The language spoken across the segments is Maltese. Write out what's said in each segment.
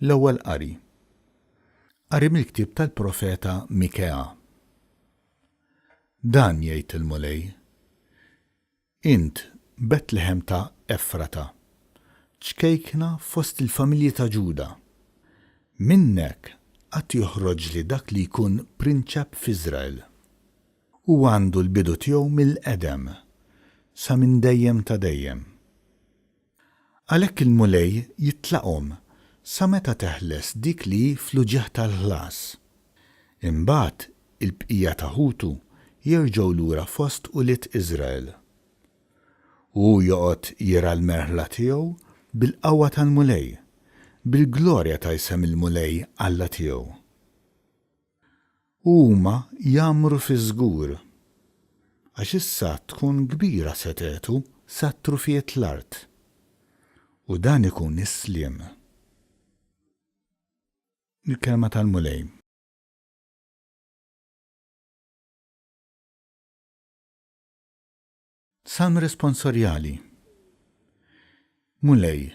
L-ewwel qari. Qari mill-ktieb tal-Profeta Mikea. Dan jgħid il-mulej: Int Betlehem ta' Efrata, ċkejkna fost il-familji ta' Ġuda. Minnek qatt joħroġ li dak li jkun prinċep f'Iżrael. U għandu l-bidu tiegħu mill-qedem sa minn dejjem ta' dejjem. Għalhekk il-mulej jitlaqhom sa meta teħles dik li fl-uġieħ tal-ħlas. Imbagħad il-bqija ta' ħutu jerġgħu lura fost ulied Iżrael. U joqgħod jara l-merħla tiegħu bil-qawwa tal-mulej, bil-glorja ta' isem il-mulej Alla tiegħu. Huma jagħmru fi żgur għax issa tkun kbira setetu sa trufiet l-art. U dan ikun isliem. Il-kelma tal-mulej. Salm responsorjali. Mulej,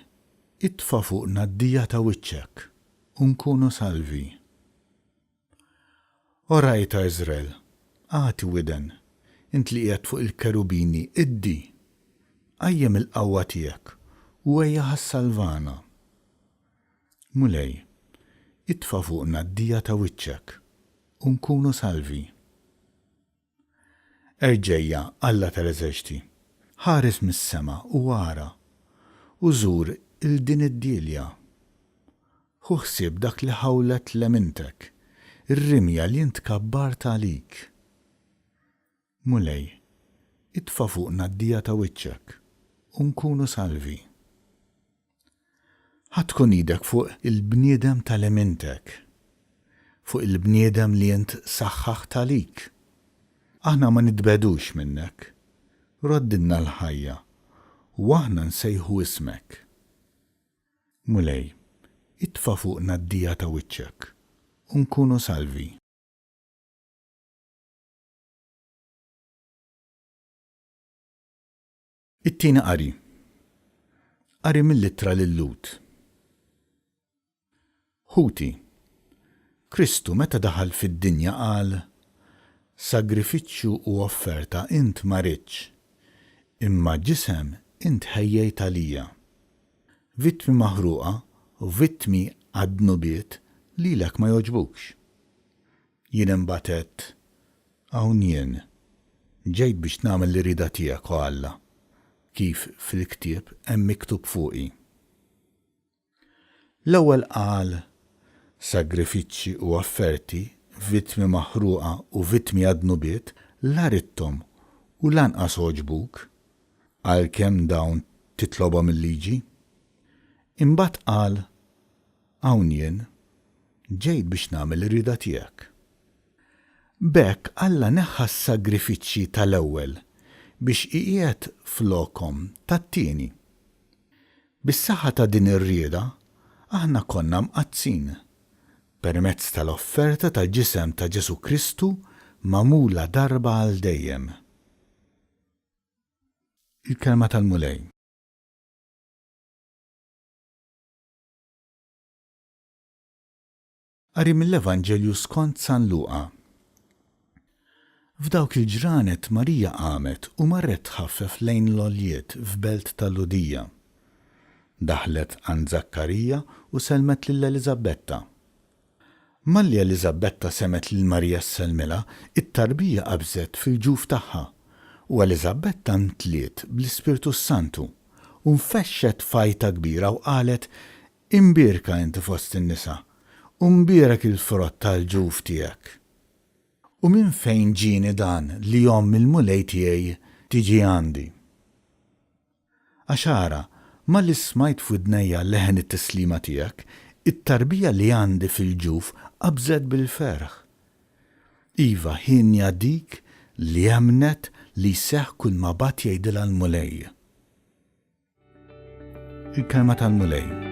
itfa' fuqna d-dija ta' wiċċek u nkunu salvi. Oraj ta' Iżrael, għati widen, int li qiegħed fuq il-kerubini, iddi, qajjem il-qawwa tiegħek u ejja ħassalvana. Mulej, itfa' fuqna d-dija ta' wiċċek u nkunu salvi. Erġejja Alla tal-eżerċiti, ħares mis-sema u wara u żur il-din id-dilja. Ħu ħsieb dak li ħawlet lemintek, ir-rimja li int kabbart għalik. Mulej, itfa' fuqna d-dija ta' wiċċek u nkunu salvi. Ħadkun idek fuq il-bniedem tal-emintek, fuq il-bniedem li int saħħaħt għalik. Aħna ma nitbedux minnek, roddinna l-ħajja u aħna nsejħu ismek. Mulej, itfa' fuqna d-dija ta' wiċċek u nkunu salvi. It-tieni qari. Qari mill-ittra lil-Lut. Ħuti, Kristu meta daħal fid-dinja qal: Sagrifiċċju u offerta int ma ridx, imma ġisem int ħejjejt għalija. Vittmi maħruqa u vittmi għad-nubiet lilek ma jogħġbukx. Jien imbagħad għedt: hawn jien, ġejt biex nagħmel l-irida tiegħek o Alla, kif fil-ktieb hemm miktub fuqi. L-ewwel qal: Sagrifiċċji u offerti, vittmi maħruqa u vittmi għad-nubiet la ridthom u lanqas ogħġbuk, għalkemm dawn titlobhom il-liġi. Imbagħad qal: hawn jien, ġejt biex nagħmel ir-rida tiegħek. B'hekk Alla neħħa s-sagrifiċċji tal-ewwel biex iqiegħed flokhom tat-tieni. Bis-saħħa ta' din ir-rieda aħna konna mqazzin permezz tal-offerta tal-ġisem ta' Ġesu Kristu magħmula darba għal dejjem. Il-kelma tal-mulej. Qari mill-Evanġelju skont San Luqa. F'dawk il-ġranet Marija qamet u marret tħaffef lejn l-għoljiet f'belt tal-Ludija. Daħlet għand Zakkarija u selmet lil Eliżabetta. Malli Eliżabetta semet lil Marija s-selmila, it-tarbija qabżet fil-ġuf tagħha u Eliżabetta ntliet bl-Ispirtu Santu u nfexxet fajta kbira u qalet: Imbierka inti fost in-nisa u mbierak il-frott tal-ġuf tiegħek. U minn fejn ġieni dan li omm il-mulej tiegħi tiġi għandi? Għaxara, malli smajt f'udnejja leħen it-tislima tiegħek, it-tarbija li għandi fil-ġuf qabżet bil-ferħ. Iva ħinja dik li għamnet li seħ kull ma bat jgħidilha l-mulej. Il-kelma tal-mulej.